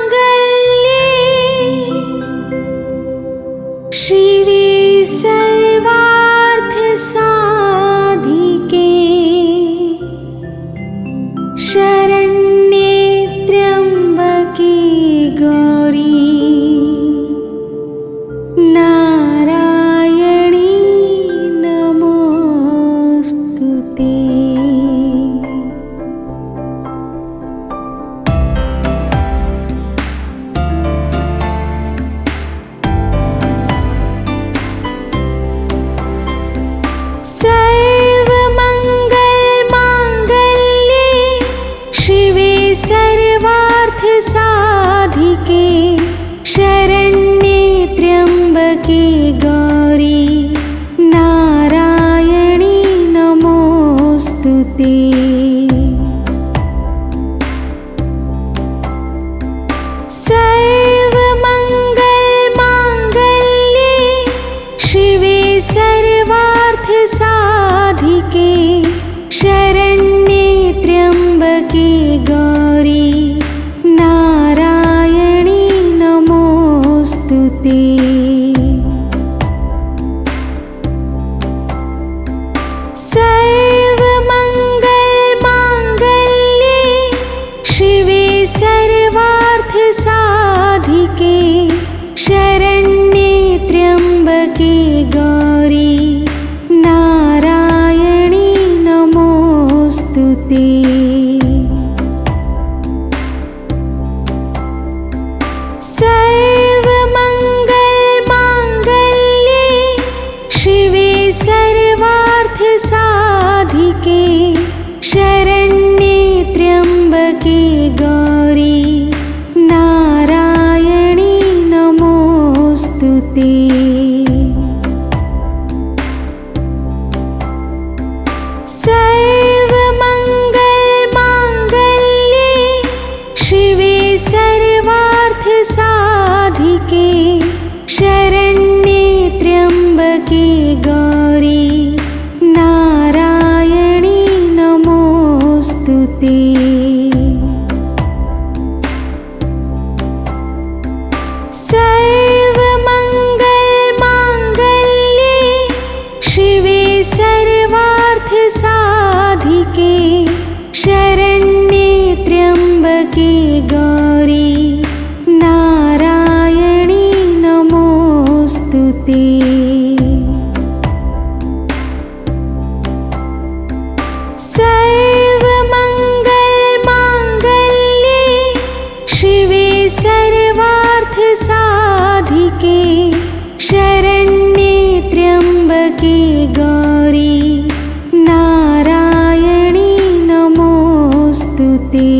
सर्वमंगलमांगल्ये शिवे सर्वार्थसाधिके शरण्ये त्र्यंबके गौरी नारायणी नमोस्तुते। सर्वमंगलमांगल्ये शिवे सर्वार्थसाधिके शरण्ये त्र्यंबके गौरी नारायणी नमोस्तुते। सर्वमंगलमांगल्ये शिवे सर्वार्थसाधिके शरण्ये त्र्यंबके गौरी नारायणी नमोस्तुते। सर्वमंगलमांगल्ये शिवे सर्वार्थसाधिके शरण्ये त्र्यंबके गौरी नारायणी नमोस्तुते। सर्वमंगलमांगल्ये शिवे सर्वार्थसाधिके शरण्ये त्र्यंबके गौरी नारायणी नमोस्तुते। सर्वमंगलमांगल्ये शिवे सर्वार्थसाधिके शरण्ये त्र्यंबके गौरी नारायणी नमोस्तुते। सर्वमंगलमांगल्ये शिवे सर्वार्थसाधिके शरण्ये त्र्यंबके गौरी नारायणी नमोस्तुते। सर्वमंगलमांगल्ये शिवे सर्वार्थसाधिके शरण्ये त्र्यंबके गौरी नारायणी नमोस्तुते।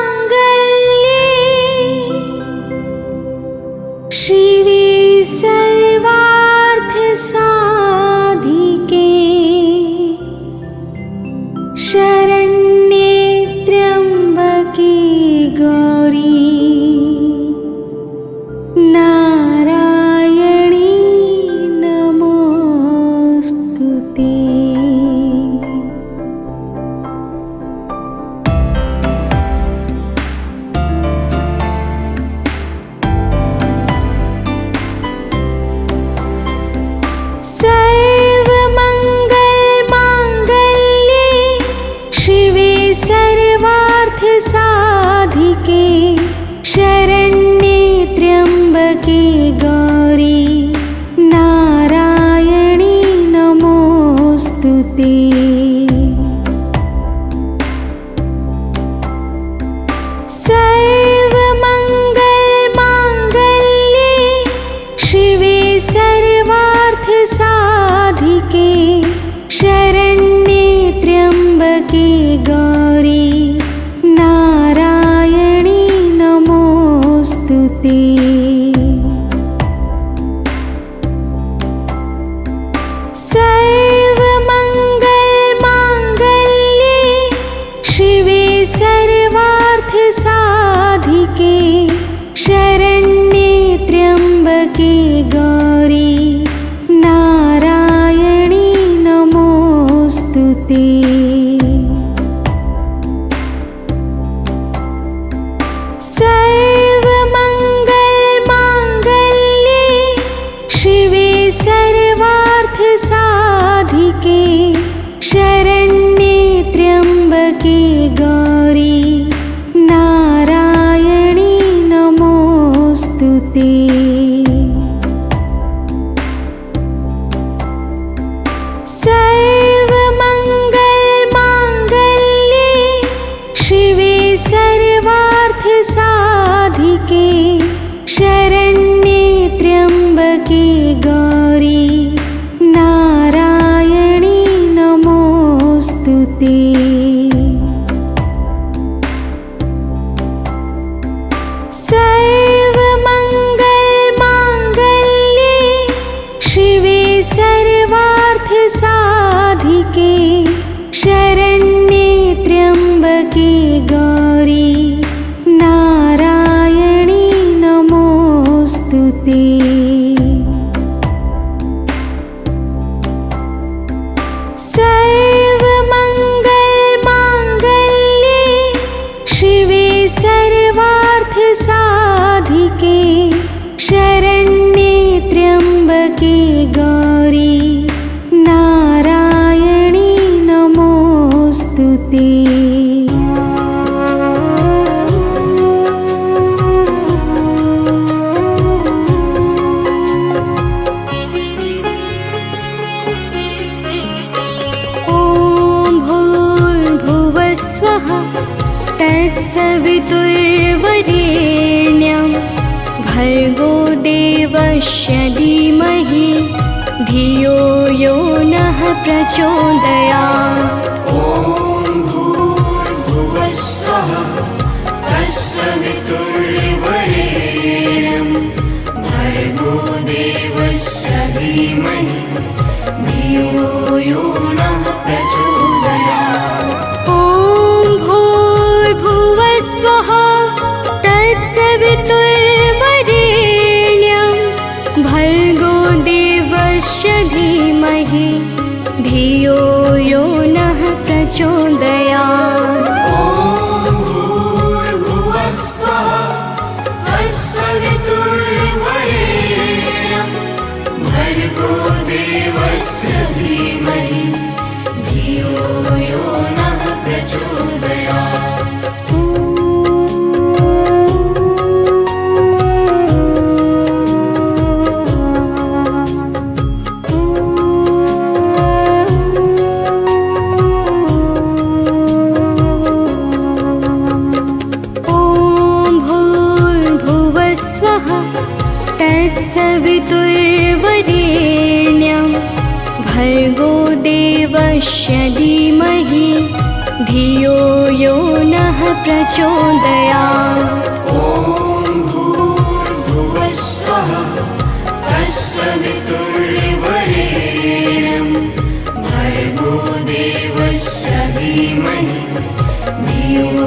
सर्वमंगलमांगल्ये शिवे सर्वार्थसाधिके शरण्ये त्र्यंबके गौरी नारायणी नमोस्तुते। सर्वमंगलमांगल्ये शिवे सर्वार्थसाधिके शरण्ये त्र्यंबके गौरी नारायणी नमोस्तुते। सर्वमंगलमांगल्ये शिवे सर्वार्थसाधिके शरण्ये त्र्यंबके गौरी नारायणी नमोस्तुते। सर्वमंगलमांगल्ये शिवे सर्वार्थसाधिके शरण्ये त्र्यंबके गौरी नारायणी नमो भूर्भुवस्वः तत्सवितुर्वरेण्यं भर्गो देवस्य धीमहि धियो यो नः प्रचोदयात्। ॐ भूर्भुवस्वः तत्सवितुर्वरेण्यं भर्गो देवस्य धीमहि धियो यो नः प्रचोदयात्। ॐ भूर्भुवस्वः तत्सवितुर्वरेण्यं भर्गो देवस्य धीमहि धियो यो नः प्रचोदयात्। ॐ भूर्भुवस्वः तत्सवितुर्वरेण्यं भर्गो देवस्य धीमहि धियो यो नः प्रचोदयात्। तत्सवितुर्वरेण्यं भर्गो देवस्य धीमहि धियो यो नः प्रचोदयात्। ॐ भूर्भुवस्वः तत्सवितुर्वरेण्यं भर्गो देवस्य धीमहि धियो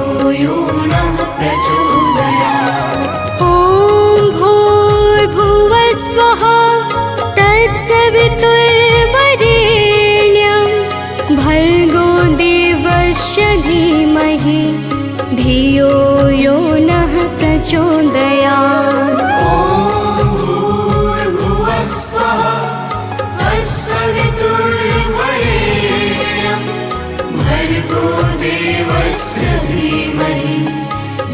यो नः प्रचोदयात्। ॐ भूर्भुवस्वः तत्सवितुर्वरेण्यं भर्गो देवस्य धीमहि धियो यो नः प्रचोदयात्। ॐ भूर्भुवस्वः तत्सवितुर्वरेण्यं भर्गो देवस्य धीमहि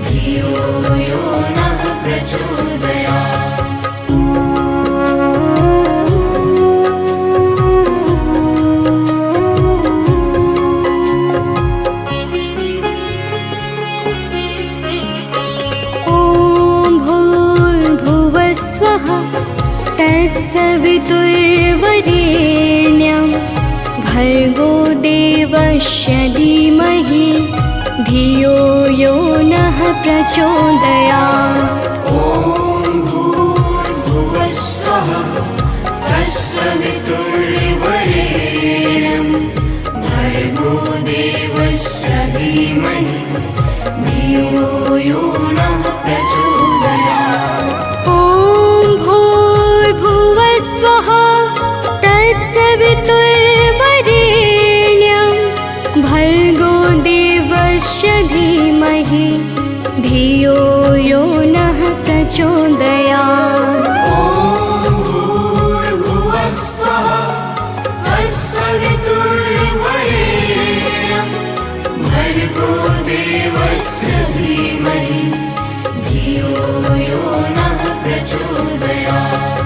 धियो यो नः प्रचोदयात्। तत्सवितुर्वरेण्यं भर्गो देवस्य धीमहि धियो यो नः प्रचोदयात्। ॐ भूर्भुवस्वः तत्सवितुर्वरेण्यं भर्गो देवस्य धीमहि धियो यो नः प्रचोदयात्। ॐ भूर्भुवस्वः तत्सवितुर्वरेण्यं भर्गो देवस्य धीमहि धियो यो नः प्रचोदयात्। ॐ भूर्भुवस्वः तत्सवितुर्वरेण्यं भर्गो देवस्य धीमहि धियो यो नः प्रचोदयात्।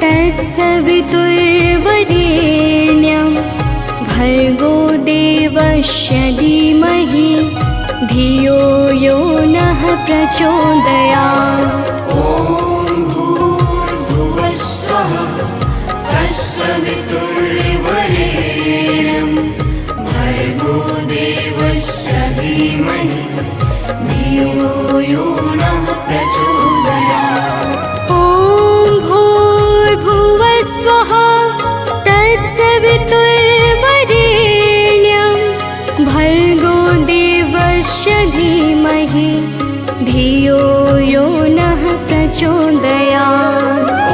तत्सवितुर्वरेण्यं भर्गो देवस्य धीमहि धियो यो नः प्रचोदयात्। ॐ भूर्भुवस्वः तत्सवितुर्वरेण्यं भर्गो देवस्य धीमहि धियो यो नः प्रचोदयात्। ॐ भूर्भुवस्वः तत्सवितुर्वरेण्यं भर्गो देवस्य धीमहि धियो यो नः प्रचोदयात्। ॐ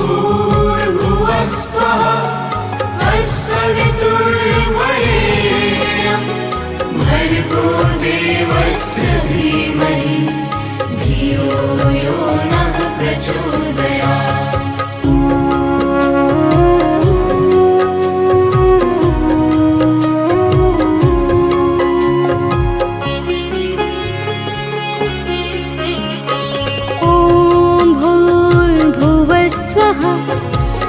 भूर्भुवस्वः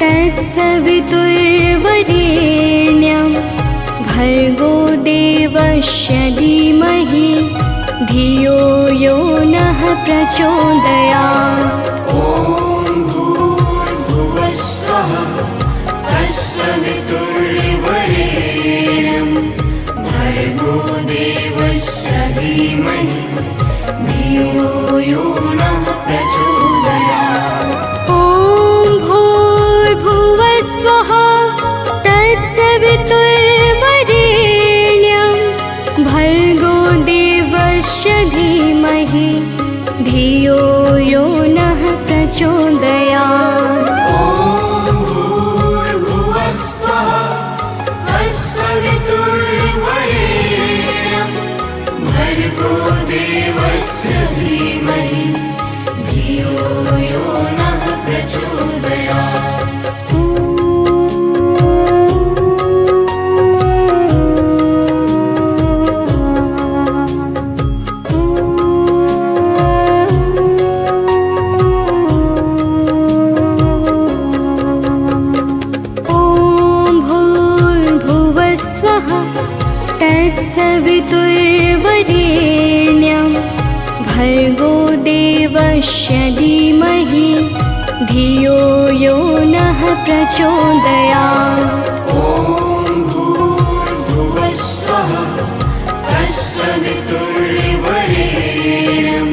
तत्सवितुर्वरेण्यं भर्गो देवस्य धीमहि धियो यो नः प्रचोदयात्। ॐ भूर्भुवः स्वः तत्सवितुर्वरेण्यं भर्गो देवस्य धीमहि धियो यो नः प्रचोदयात्। तत्सवितुर्वरेण्यं भर्गो देवस्य धीमहि धियो यो नः प्रचोदयात्। ॐ भूर्भुवः स्वः तत्सवितुर्वरेण्यं भर्गो देवस्य धीमहि धियो यो नः प्रचोदयात्। तत्सवितुर्वरेण्यं भर्गो देवस्य धीमहि धियो यो नः प्रचोदयात्। ॐ भूर्भुवः स्वः तत्सवितुर्वरेण्यं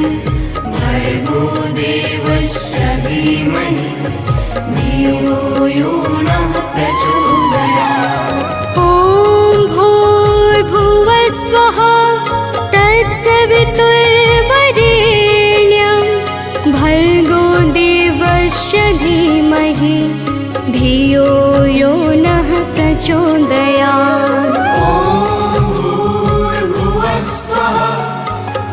भर्गो देवस्य धीमहि धियो यो नः प्रचोदयात्। तत्सवितुर्वरेण्यं भर्गो देवस्य धीमहि धियो यो नः प्रचोदयात्। ॐ भूर्भुवः स्वः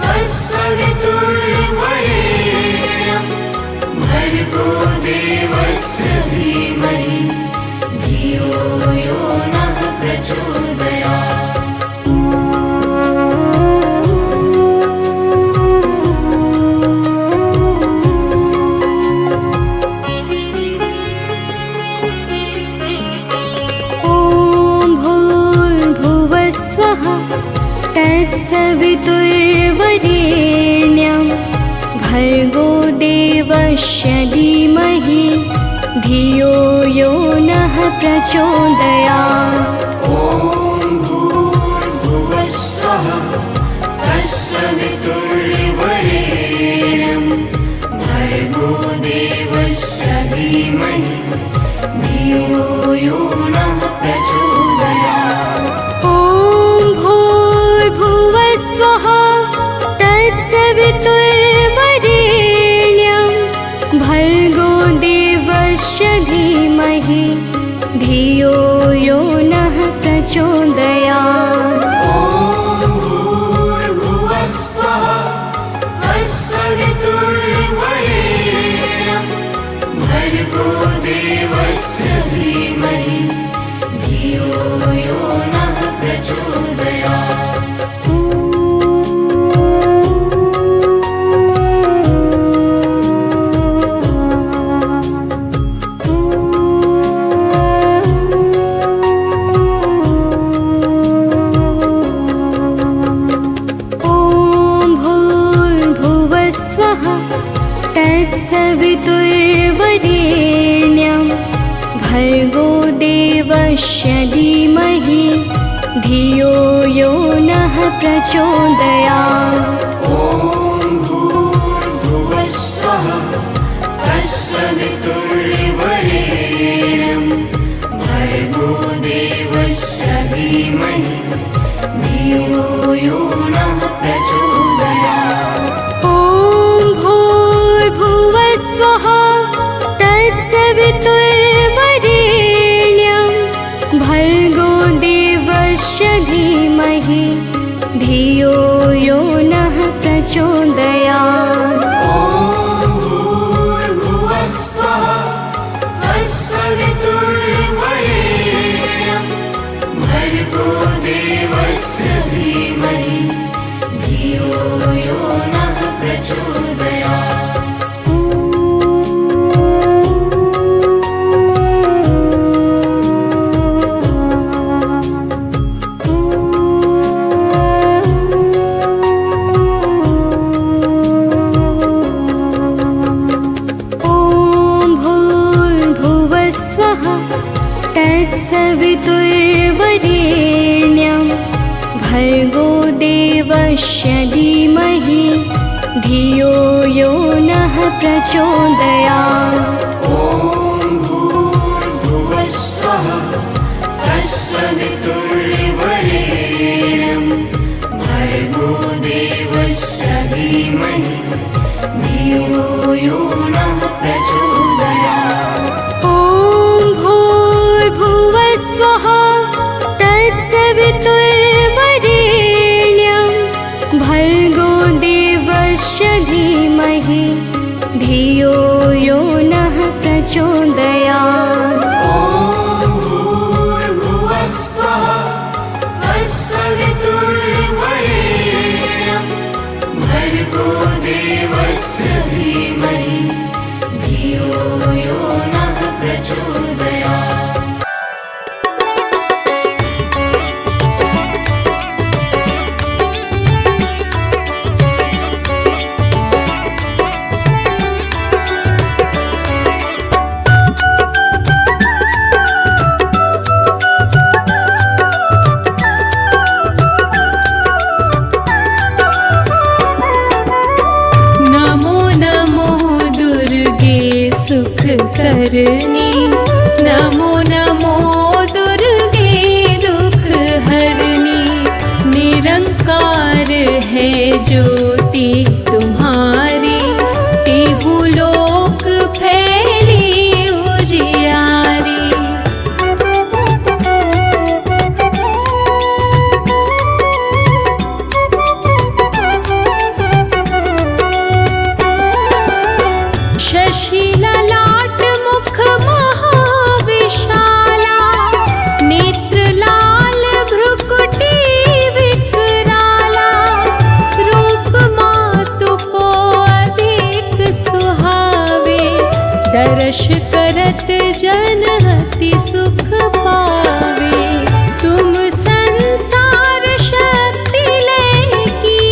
तत्सवितुर्वरेण्यं भर्गो देवस्य धीमहि धियो यो नः प्रचोदयात्। तत्सवितुर्वरेण्यं भर्गो देवस्य धीमहि धियो यो नः प्रचोदयात्। ॐ भूर्भुवः स्वः तत्सवितुर्वरेण्यं भर्गो देवस्य धीमहि धियो यो नः प्रचोदयात्। ॐ भूर्भुवः स्वः तत्सवितुर्वरेण्यं भर्गो देवस्य धीमहि धियो यो नः प्रचोदयात्। ॐ भूर्भुवः स्वः तत्सवितुर्वरेण्यं भर्गो देवस्य धीमहि धियो यो नः प्रचोदयात्। तत्सवितुर्वरेण्यं भर्गो देवस्य धीमहि धियो यो नः प्रचोदयात्। ॐ भूर्भुवः स्वः तत्सवितुर्वरेण्यं भर्गो देवस्य धीमहि धियो यो नः प्रचोदयात्। ॐ भूर्भुवः स्वः तत्सवितुर्वरेण्यं भर्गो देवस्य धीमहि धियो यो नः प्रचोदयात्। ॐ भूर्भुवः स्वः तत्सवितुर्वरेण्यं भर्गो देवस्य धीमहि धियो यो नः प्रचोदयात्। तत्सवितुर्वरेण्यं भर्गो देवस्य धीमहि धियो यो नः प्रचोदयात्। ॐ भूर्भुवः स्वः तत्सवितुर्वरेण्यं भर्गो देवस्य धीमहि धियो यो नः प्रचोदयात्। ॐ भूर्भुवः स्वः तत्सवितुर्वरेण्यं भर्गो देवस्य धीमहि धियो यो नः प्रचोदयात्। ॐ भूर्भुवः स्वः तत्सवितुर्वरेण्यं भर्गो देवस्य धीमहि धियो यो नः प्रचोदयात्। करनी नमो नमो दुर्गे दुख हरनी। निरंकार है ज्योति तुम्हारी तिहु लोक फैली उजियारी। शशि ललाट मुख महाविशाला नेत्र लाल भ्रुकुटी विकराला। रूप मातु को अधिक सुहावे दर्श करत जन अति सुख पावे। तुम संसार शक्ति लेकी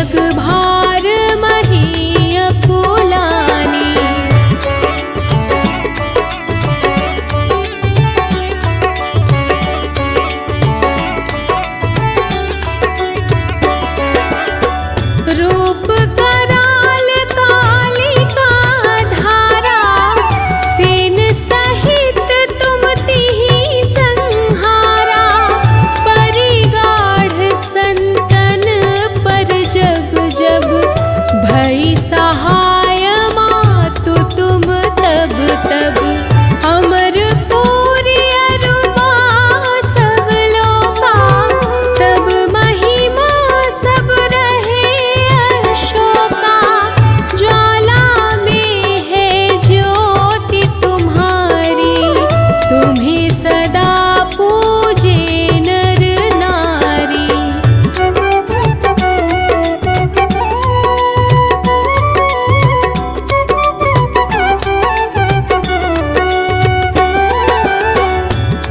जग भार मही अकुलानी। रूप कराल कालिका धारा, सेन सहित तुम तिहि संहारा। परिगाढ़ संतन पर जब जब भई सहाय मातु तुम तब तब। अमर पूरी अरुबा सब लोका, तब महिमा सब रहे अशोका। ज्वाला में है ज्योति तुम्हारी, तुम्हें सदा पूजे नर नारी।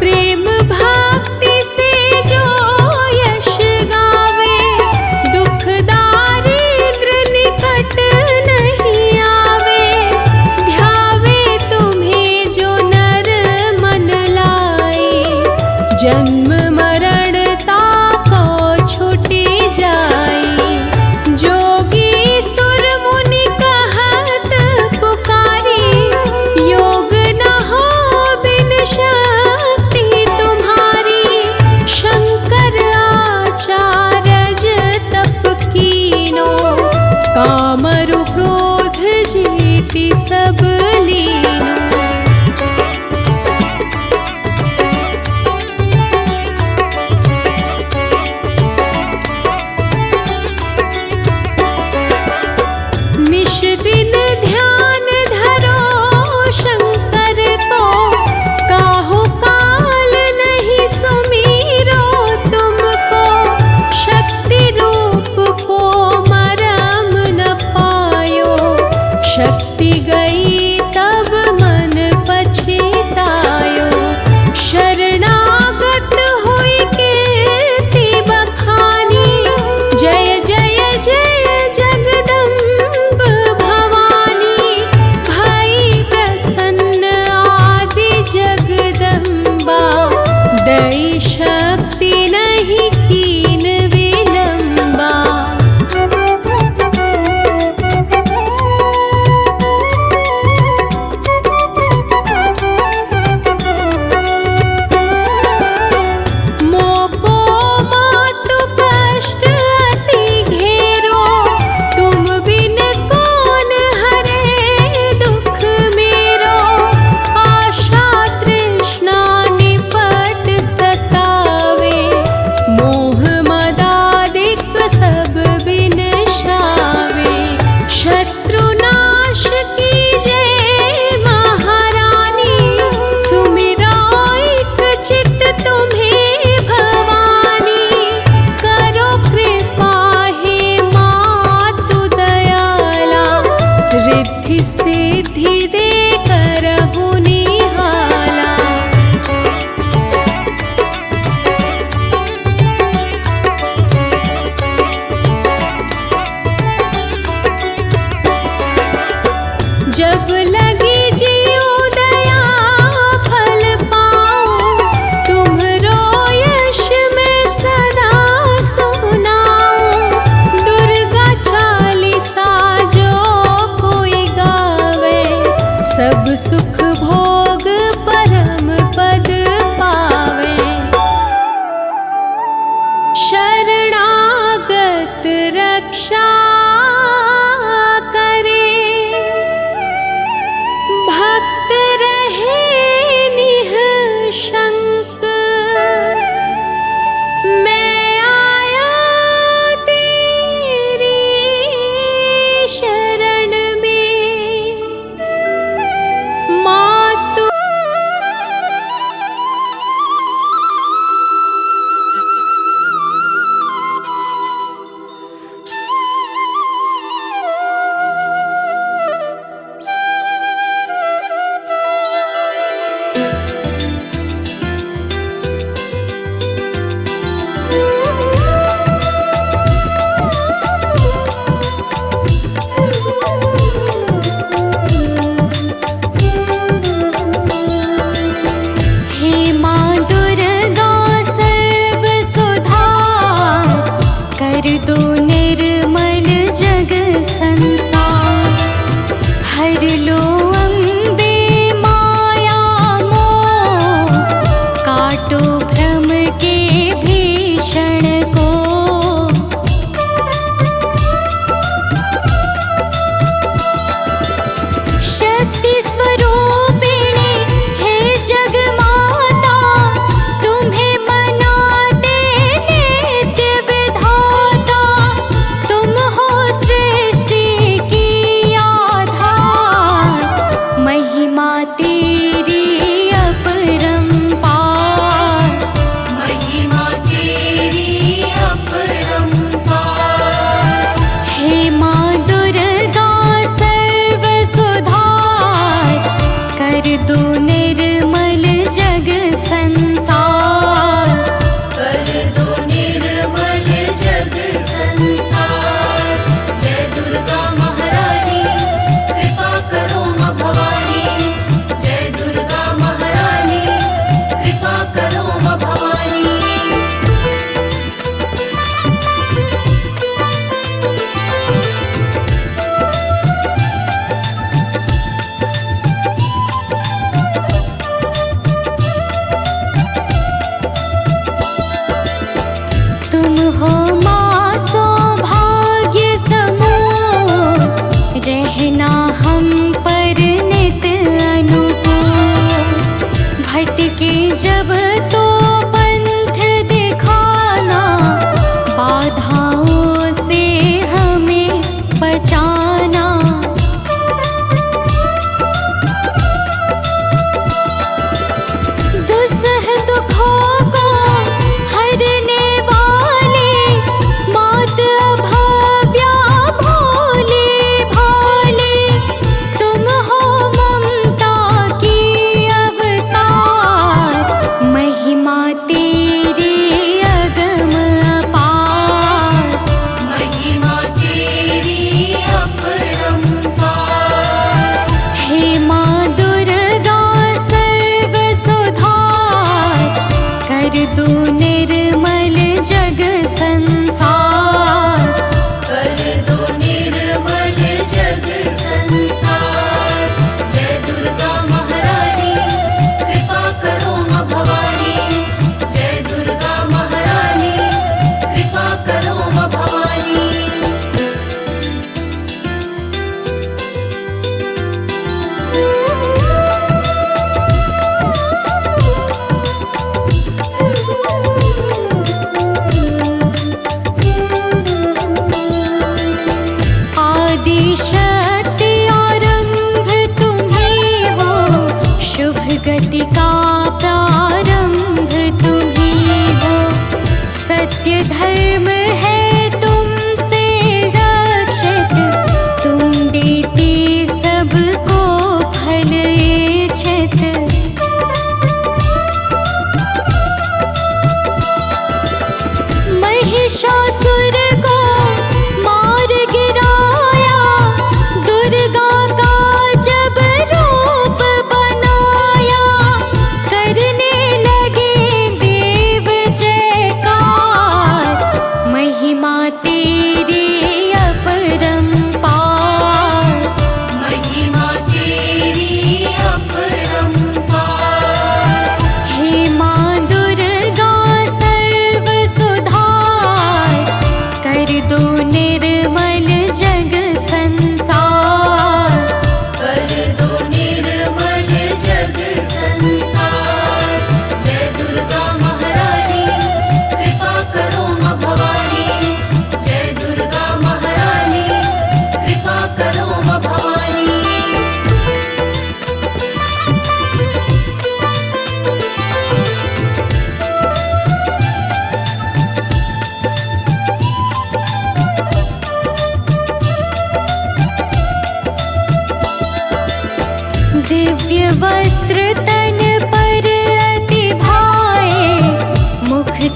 प्रेम भक्ति से जो यश गावे, दुख दारिद्र निकट नहीं आवे। ध्यावे तुम्हें जो नर मन लाए, जन्म मरण ताको छूटी जाए। जोगी सुर मुनि कहत पुकारी, योग न हो बिन शक्ति तुम्हारी। शंकर आचार्य तप कीनो, कामरु क्रोध जीति सब लीनो। निश दिन ध्यान धरो शंकर को, काहू काल नहीं सुमीरो तुमको। शक्ति रूप को मरम न पायो, शक्ति गई तब मन पछतायो। शरणागत हुई कीर्ति बखानी, जय जय जय जगदम्ब भवानी। भई प्रसन्न आदि जगदम्बा, दई शक्ति नहीं कीन विलंबा। मोको मातु कष्ट अति घेरो, तुम बिन कौन हरे दुख मेरो। आशा तृष्णा निपट सतावे, मोह मदादिक सब बिनशावे। शत्रुनाश कीजय महारानी, सुमिरो एक चित तुम्हें भवानी। करो कृपा हे मातु दयाला, रिद्धि सिद्धि दे करहु निहाला। जब लगी जियो दया फल पाओ, तुम्हरो यश में सदा सुनाऊं। दुर्गा चालीसा जो कोई गावे, सब सुख भोग परम पद पावे। शरणागत रक्षा करे, भक्त रहे निःशंक। मैं आया तेरी शरण में, मातु।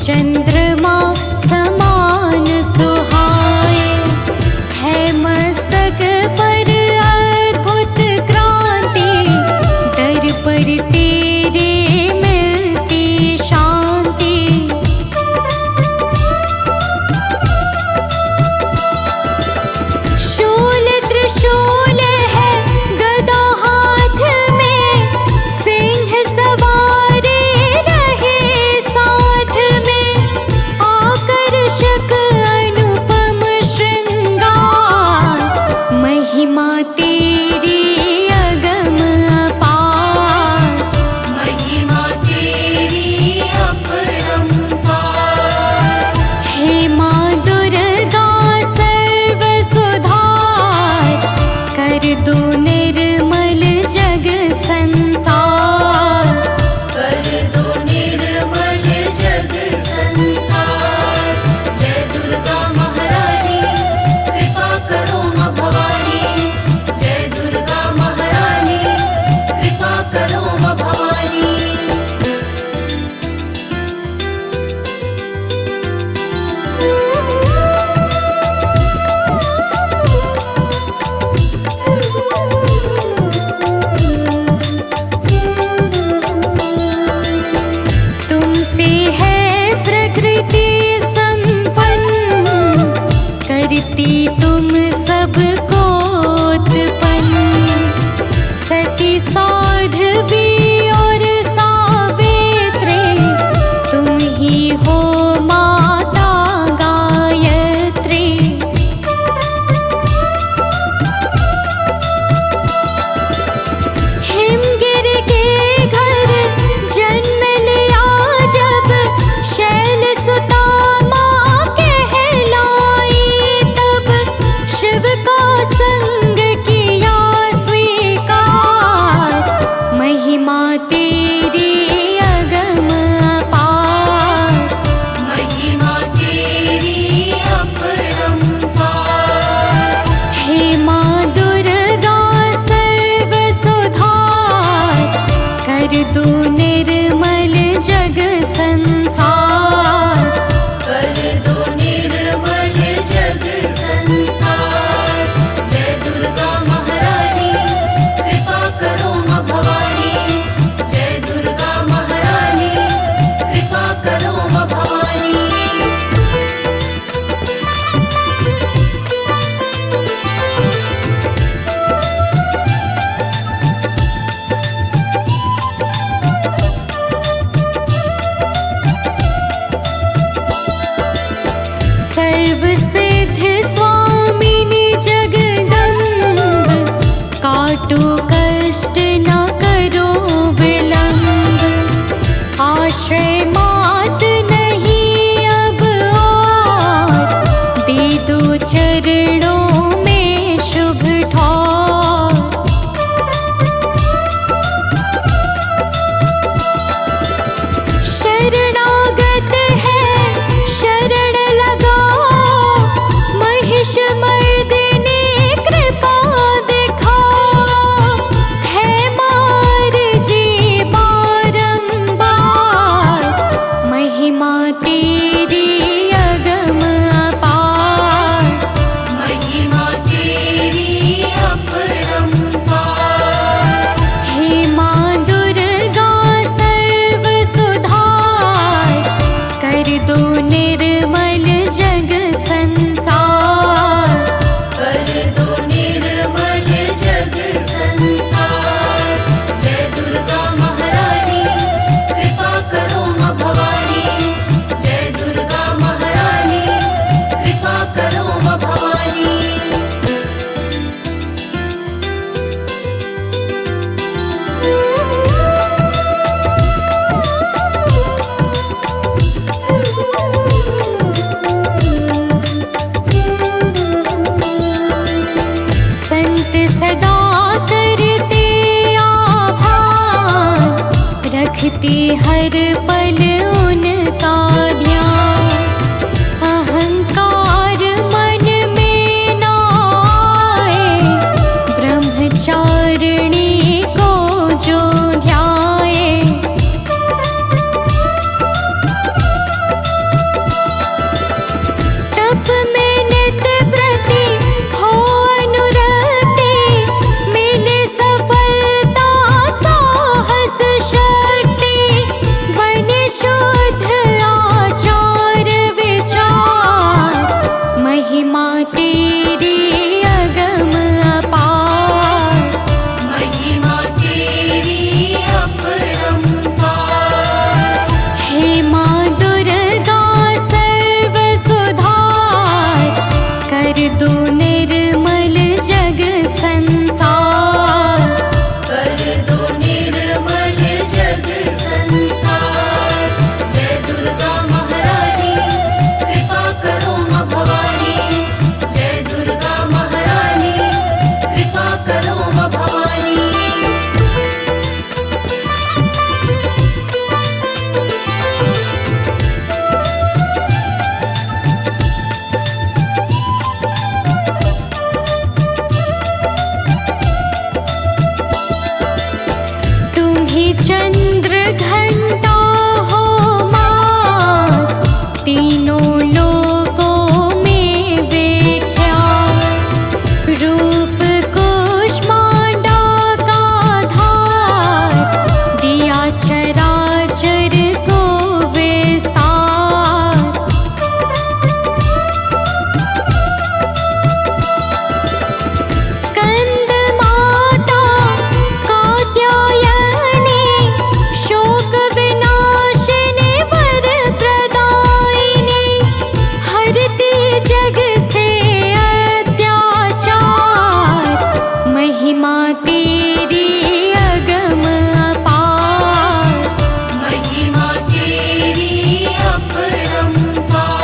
चंद्रमा समान सुहाए। है मस्तक पर अद्भुत क्रांति, दर पर तेरे मिलती शांति। शूल त्रिशूल है गदा हाथ में, सिंह सवारे रहे साथ में। आकर्षक अनुपम श्रृंगार, महिमा तेरी अगम अपार। महिमा तेरी अपरंपार। हे माँ दुर्गा सर्व सुधार, कर दो निर्मल जग संसार। कर दो निर्मल जग संसार। जय दुर्गा महारानी कृपा करो माँ भवानी। जय दुर्गा महारानी कृपा करो माँ भवानी। तुमसे है प्रकृति संपन्न, करती तुम सबको उत्पन्न। सती साध्वी और सावित्री, तुम ही हो माता गायत्री। हिमगिर के घर जन्म लिया जब, शैल सुता माँ कहलाई तब। शिव का संग किया स्वीकार, महिमा तेरी अगम अपार। महिमा तेरी अपरंपार। हे माँ दुर्गा सर्व सुधार, कर दो निर्मल जग संसार। कर दो निर्मल जग संसार। जय दुर्गा महारानी कृपा करो माँ भवानी। जय दुर्गा महारानी कृपा करो माँ भवानी। सर्व सिद्ध स्वामिनी जगदम्ब, काटो कष्ट न करो विलंब। आश्रय मात नहीं अब और, दे दो चरणों में शुभ ठौर। शरणागत है शरण लगाओ, महिष मर्दिनी कृपा दिखाओ। है मार जी बारंबार, महिमा तेरी अगम अपार। महिमा तेरी अपरंपार। हे माँ दुर्गा सर्व सुधार, कर दो निर्मल जग संसार। कर दो निर्मल जग संसार। जय दुर्गा महारानी कृपा करो माँ भवानी। जय दुर्गा महारानी कृपा करो माँ भवानी। संत सदा करते आभार, रखती हर पल उनका ध्यान। अहंकार मन में ना आए, ब्रह्मचारिणी को जो ध्याए। तेरी अगम अपार, महिमा तेरी अपरंपार। हे माँ दुर्गा सर्व सुधार, कर दो निर्मल जग संसार, कर दो निर्मल जग संसार। जय दुर्गा महारानी कृपा करो माँ भवानी, जय दुर्गा महारानी कृपा करो माँ भवानी। तुम्ही चंद्र घंटा हो माँ, तीनों लोकों में विख्यात। रूप कुष्मांडा का धार, दिया चराचर को विस्तार। स्कंद माता कात्यायनी, शोक विनाशिनी वर प्रदायिनी, हरती जग से अत्याचार, महिमा तेरी अगम अपार, महिमा तेरी अपरंपार।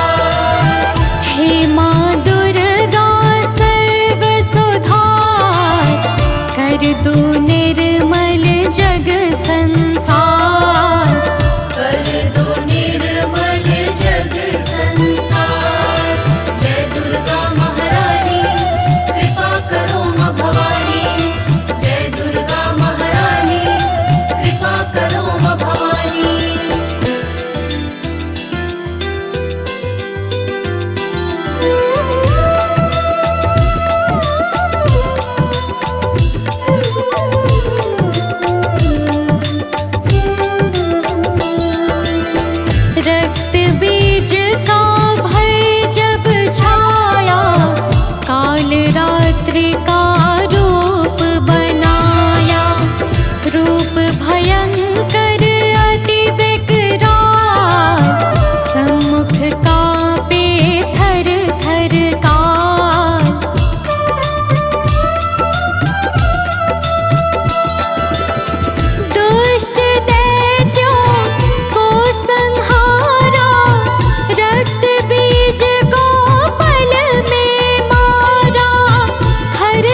हे माँ दुर्गा सर्व सुधार, कर दो निर्मल जग संसार, कर दो निर्मल जग संसार। जय दुर्गा महारानी कृपा करो माँ भवानी, जय दुर्गा महारानी कृपा करो माँ भवानी। रक्त बीज का भय जब छाया, काल रात्रि का रूप बनाया। रूप भयंकर अति विकराल, सम्मुख कांपे थर थर काल। दुष्ट दैत्यों को संहारा, रक्त बीज को पल में मारा। हर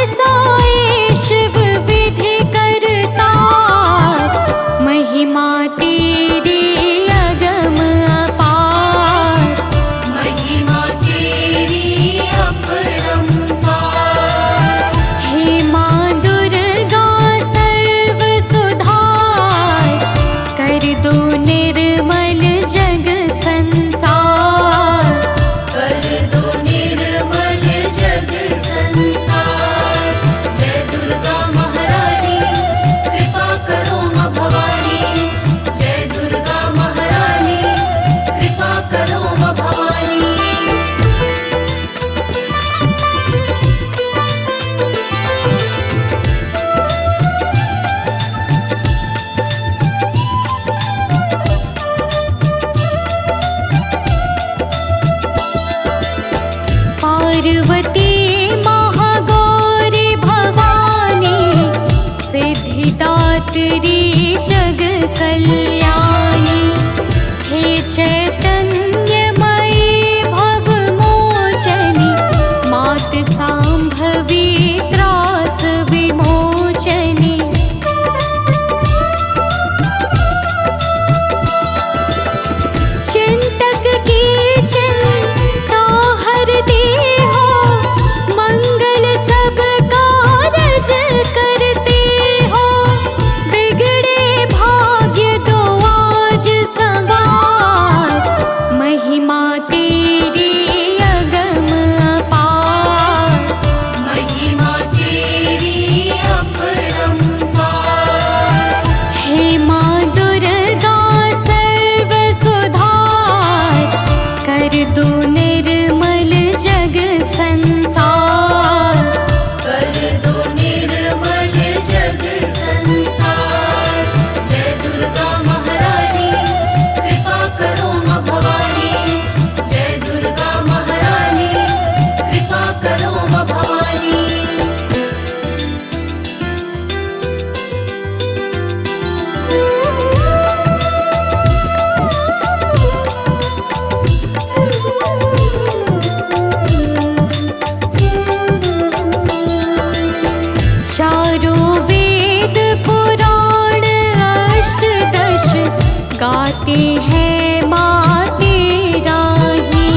गाते हैं माँ तेरा ही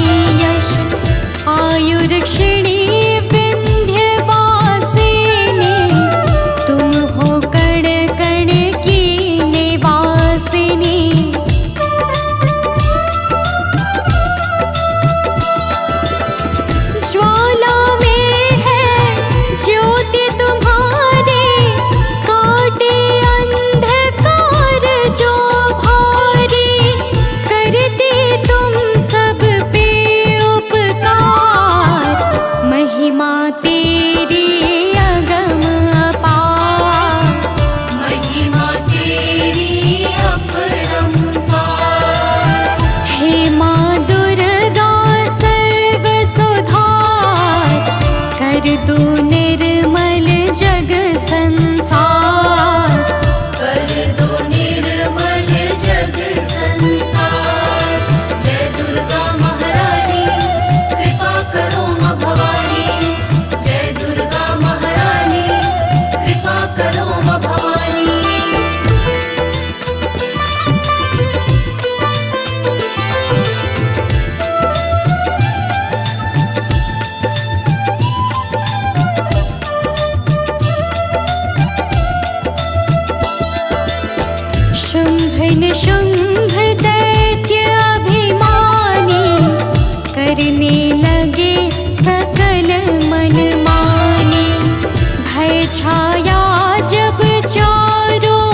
यश। आयुर्क्षिणी विंध्यवासिनी, तुम हो कण कण की निवासिनी। ज्वाला में है ज्योति तुम्हारी, काटे अंधकार जो भारी। करती तुम सब पे उपकार, महिमा तेरी अगम अपार। महिमा तेरी अपरंपार। हे माँ दुर्गा सर्व सुधार, कर दो निर्मल जग संसार। कर दो निर्मल जग संसार। जय दुर्गा महारानी कृपा करो माँ भवानी। जय दुर्गा महारानी कृपा करो माँ भवानी। शुंभ निशुंभ दैत्य अभिमानी, करने लगे सकल मनमानी। भय छाया जब चारों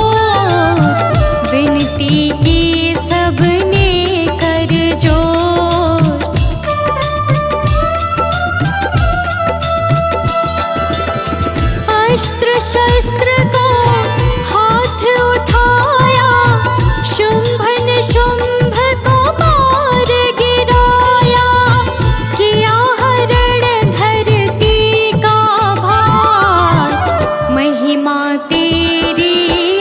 ओर, विनती की सबने कर जोर। अस्त्र शस्त्र को हाथ उठाया, शुंभ निशुंभ को मार गिराया। किया हरण धरती का भार, महिमा तेरी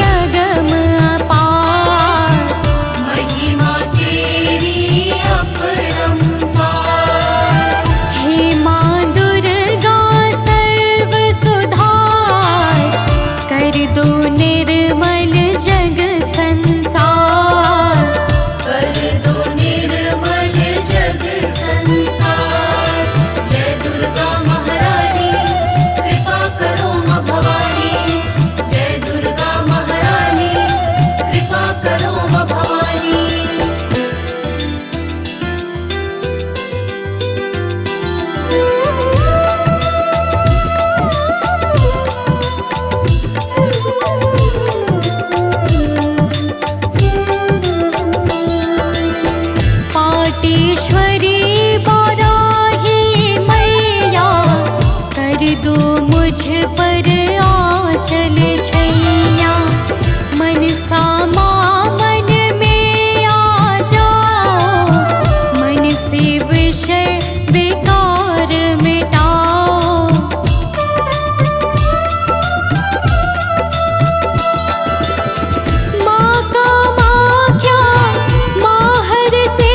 अगम अपार। महिमा तेरी अपरंपार। हे माँ दुर्गा सर्व सुधार, कर दो निर्मल जग संसार। कर दो निर्मल जग संसार। जय दुर्गा महारानी कृपा करो माँ भवानी। जय दुर्गा महारानी कृपा करो माँ भवानी। पाटेश्वरी बाराही मैया, कर दो मुझ पर आंचल छैया। मनसा माँ मन में आ जाओ, मन से विषय विकार मिटाओ। माँ कामाख्या माहर से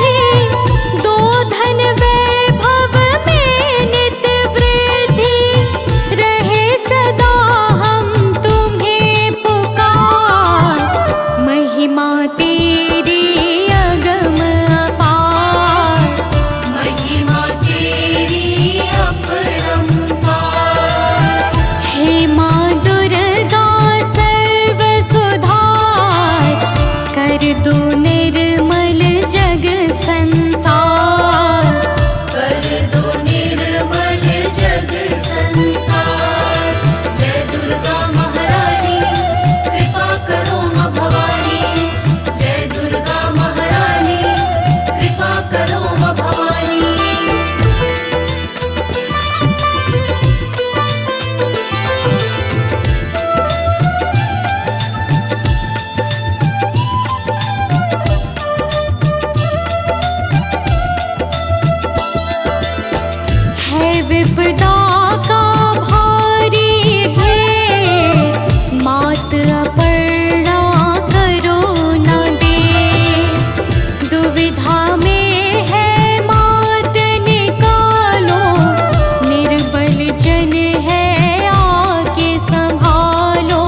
थी, दो धन वैभव में नित वृद्धि। रहे सदा हम तुम्हें पुकार, महिमा तेरी अगम अपार। महिमा तेरी अपरंपार। हे माँ दुर्गा सर्व सुधार, कर दो निर्मल जग संसार। कर दो निर्मल जग संसार। जय दुर्गा महारानी कृपा करो माँ भवानी। जय दुर्गा महारानी कृपा करो माँ भवानी। है विपदा का भारी घेर, मात अपर्णा करो न देर। दुविधा में है मात निकालो, निर्बल जन है आके संभालो।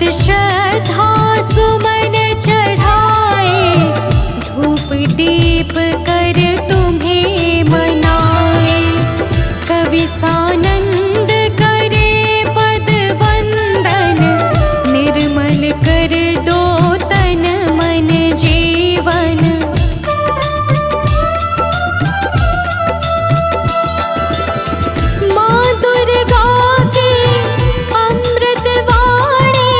श्रद्धा सुमन चढ़ाए, धूप दीप कर तुम्हें मनाए। कवि सानंद करे पद वंदन, निर्मल कर दो तन मन जीवन। माँ दुर्गा की अमृत वाणी,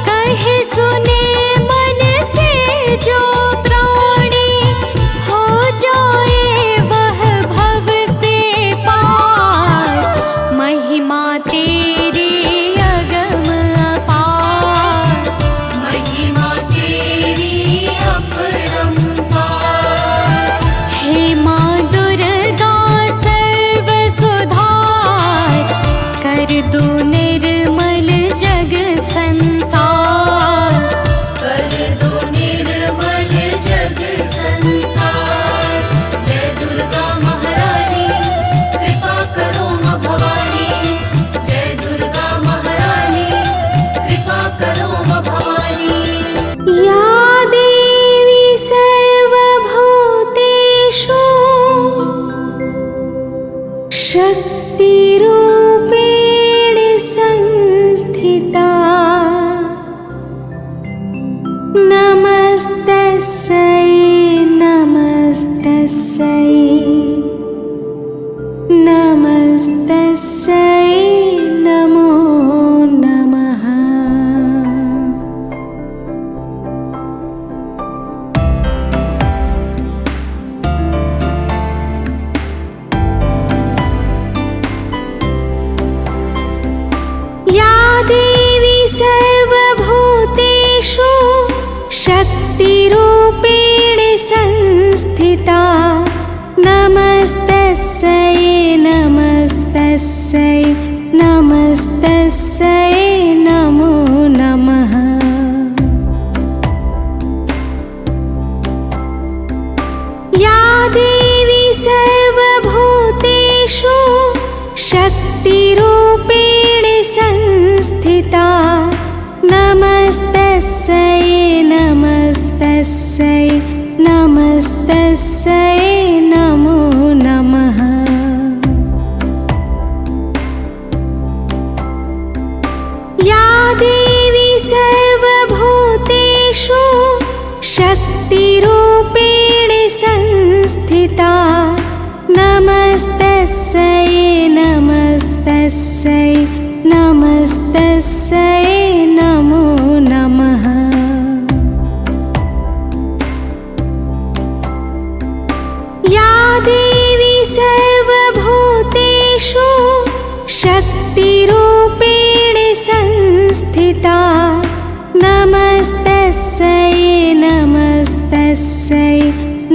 कहे सुने मन से जो प्राणी। हो जाए वह भव से पार, महिमा तेरी अगम अपार। महिमा तेरी अपरंपार। हे माँ दुर्गा सर्व सुधार, कर दो निर्मल जग संसार। कर दो निर्मल जग संसार। जय दुर्गा महारानी, कृपा करो माँ भवानी। जय दुर्गा महारानी, कृपा करो माँ भवानी। या देवी सर्वभूतेषु शक्तिरूपेण संस्थिता। नमस्तस्यै नमस्तस्यै नमस्तस्यै नमो नमः। या देवी सर्वभूतेषु शक्तिरूपेण संस्थिता। नमस्तस्यै नमस्तस्यै नमस्तस्यै नमो नमः। या देवी सर्वभूतेषु शक्तिरूपेण संस्थिता। नमस्तस्यै नमस्तस्यै नमस्तस्यै नमो नमः। या देवी सर्वभूतेषु शक्तिरूपेण संस्थिता। नमस्तस्यै नमस्तस्यै नमस्तस्यै नमो नमः। या देवी सर्वभूतेषु शक्तिरूपेण संस्थिता। नमस्तस्यै नमस्तस्यै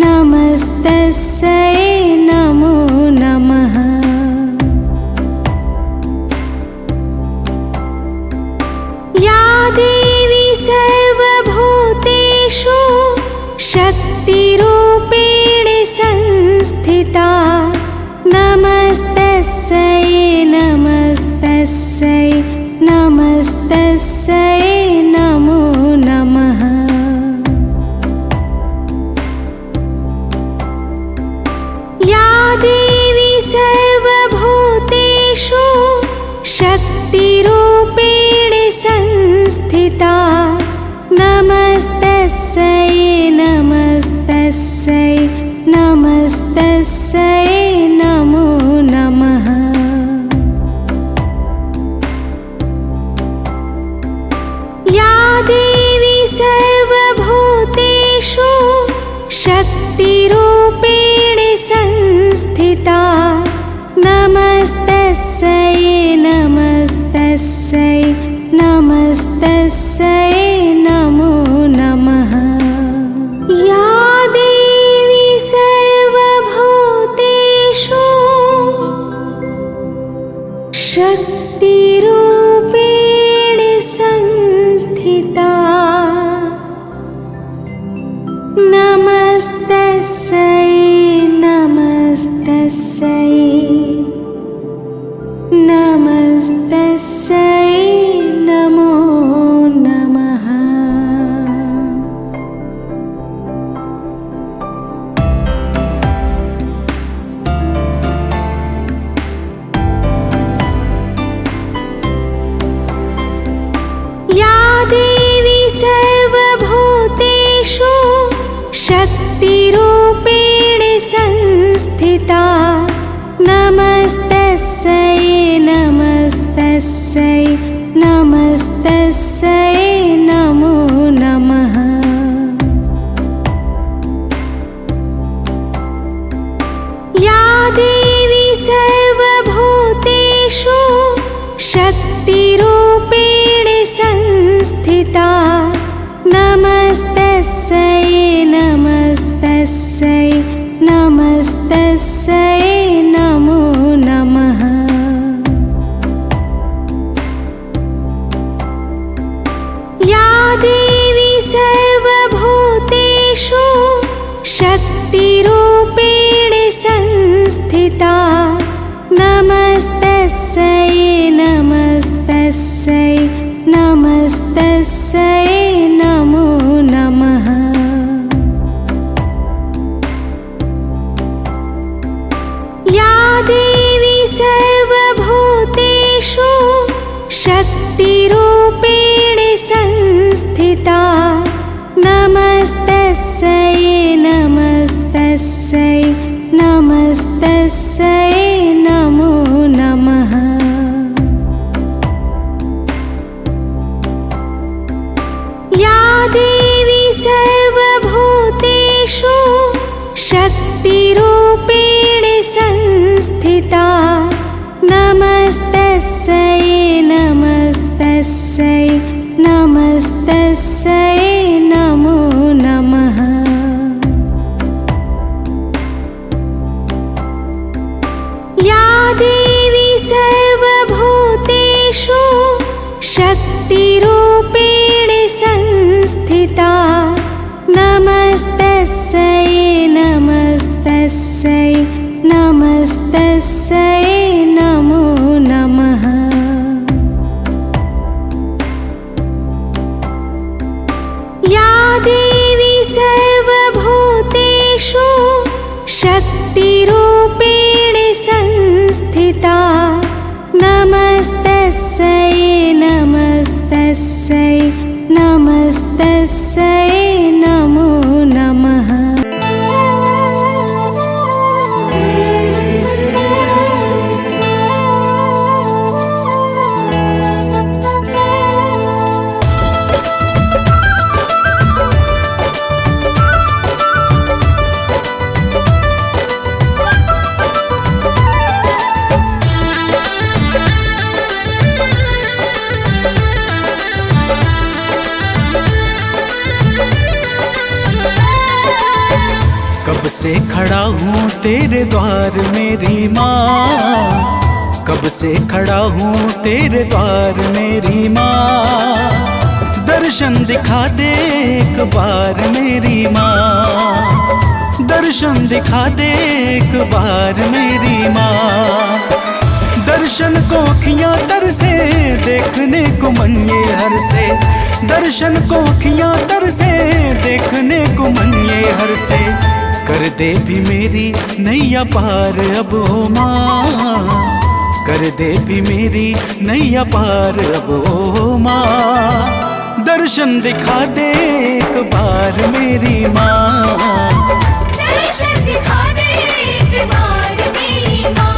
नमस्तस्यै नमो नमः। या देवी सर्वभूतेषु शक्तिरूपेण संस्थिता। नमस्तस्यै नमस्तस्यै नमस्तस्यै नमो नमः। या देवी सर्वभूतेषु शक्तिरूपेण संस्थिता। नमस्तस्यै नमस्तस्यै नमस्तस्यै नमो नमः। या देवी सर्वभूतेषु शक्तिरूपेण संस्थिता। नमस्तस्यै नमस्तस्यै नमस्तस्यै नमो नमः। या देवी सर्वभूतेषु शक्तिरूपेण संस्थिता। नमस्तस्यै नमस्तस्यै नमस्तस्यै नमो संस्थिता नमस्तस्यै नमस्तस्यै नमस्तस्यै नमो नमः। या देवी सर्वभूतेषु शक्तिरूपेण संस्थिता नमस्तस्यै नमस्तस्यै नमस्तस्यै नमो नमः। या देवी सर्वभूतेषु शक्तिरूपेण संस्थिता नमस्तस्यै नमस्तस्यै नमस्तस्यै नमो नमः। या देवी सर्वभूतेषु शक्तिरूपेण संस्थिता नमस्तस्यै नमस्तस्यै नमस्तस्यै नमो नमः। या देवी सर्वभूतेषु शक्तिरूपेण संस्थिता नमस्तस्यै नमस्तस्यै नमस्तस्यै नमो नमः। या देवी सर्वभूतेषु शक्तिरूपेण संस्थिता नमस्तस्यै नमस्तस्यै नमस्तस्यै नमो नमः। या देवी सर्वभूतेषु शक्तिरूपेण संस्थिता नमस्तस्यै नमस्तस्यै नमस्तस्यै नमो नमः। कब से खड़ा हूँ तेरे द्वार मेरी माँ, कब से खड़ा हूँ तेरे द्वार मेरी माँ। दर्शन दिखा दे एक बार मेरी माँ, दर्शन दिखा दे एक बार मेरी माँ। दर्शन को अखियाँ तरसे देखने को मन ये हर से, दर्शन को अखियाँ तरसे देखने को मन ये हर से। कर दे भी मेरी नैया पार अब ओ माँ, कर दे भी मेरी नैया पार अब ओ माँ। दर्शन दिखा दे एक बार मेरी माँ, दर्शन दिखा दे एक बार मेरी माँ।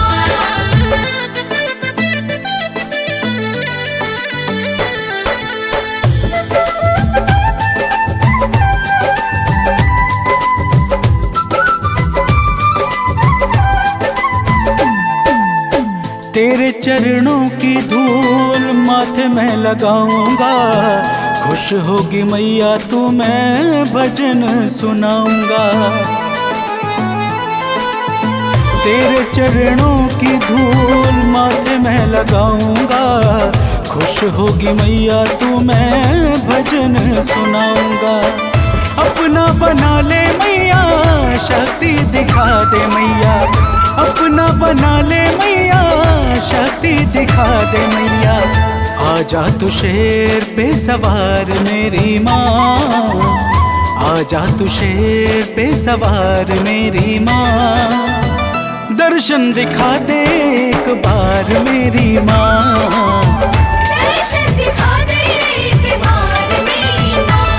तेरे चरणों की धूल माथे में लगाऊंगा, खुश होगी मैया तू मैं भजन सुनाऊंगा। तेरे चरणों की धूल माथे में लगाऊंगा, खुश होगी मैया तू मैं भजन सुनाऊंगा। अपना बना ले मैया शक्ति दिखा दे मैया, अपना बना ले मैया शक्ति दिखा दे मैया। आजा तू शेर पे सवार मेरी माँ, आजा तू शेर पे सवार मेरी माँ। दर्शन दिखा दे एक बार मेरी माँ, दर्शन दिखा दे एक बार मेरी माँ।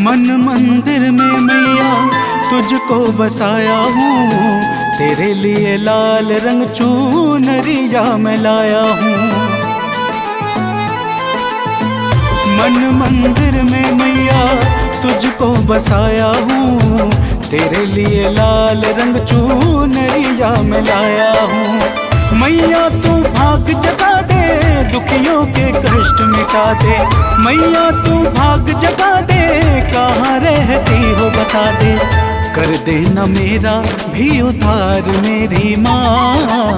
मन मंदिर में मैया तुझको बसाया हूँ, तेरे लिए लाल रंग चुनरिया मैं लाया हूँ। मन मंदिर में मैया तुझको बसाया हूँ, तेरे लिए लाल रंग चुनरिया मैं लाया हूँ। मैया तू भाग जगा दे, दुखियों के कष्ट मिटा दे। मैया तू भाग जगा दे, कहाँ रहती हो बता दे। कर देना मेरा भी उद्धार मेरी माँ,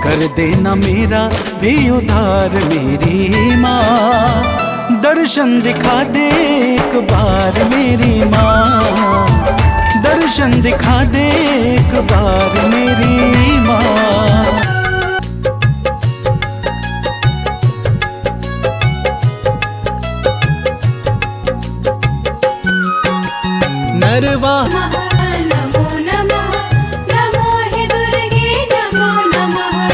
कर देना मेरा भी उद्धार मेरी माँ। दर्शन दिखा दे एक बार मेरी माँ, दर्शन दिखा दे एक बार मेरी माँ। नरवा नमो नमः, नमो हे दुर्गे नमो नमः।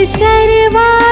सर्वा